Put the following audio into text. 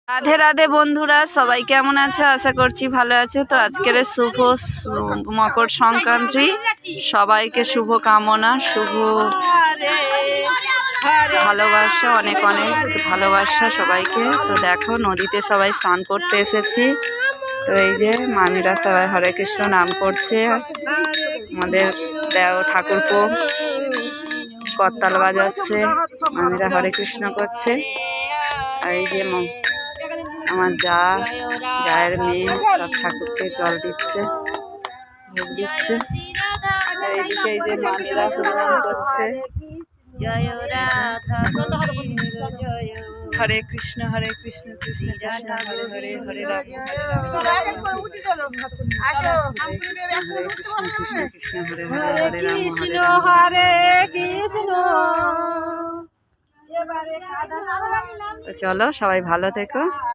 রাধে রাধে বন্ধুরা, সবাই কেমন আছো? আশা করছি ভালো আছো। তো আজকের শুভ মকর সংক্রান্তি, সবাইকে শুভ কামনা, শুভ ভালোবাসা, অনেক অনেক ভালোবাসা সবাইকে। তো দেখো নদীতে সবাই স্নান করতে এসেছি। তো এই যে মামিরা সবাই হরে কৃষ্ণ নাম করছে। আমাদের দেও ঠাকুরপো করতাল বাজাচ্ছে, মামিরা হরে কৃষ্ণ করছে। আর এই যে আমার জায়ের মেয়ে সব ঠাকুরকে জল দিচ্ছে, ভোগ দিচ্ছে। এইদিকে এই যে মামিরা হরিনাম করছে, হরে কৃষ্ণ কৃষ্ণ কৃষ্ণ হরে হরে, হরে রাম হরে কৃষ্ণ কৃষ্ণ কৃষ্ণ হরে হরে, হরে কৃষ্ণ হরে কৃষ্ণ। তো চলো সবাই ভালো থেকো।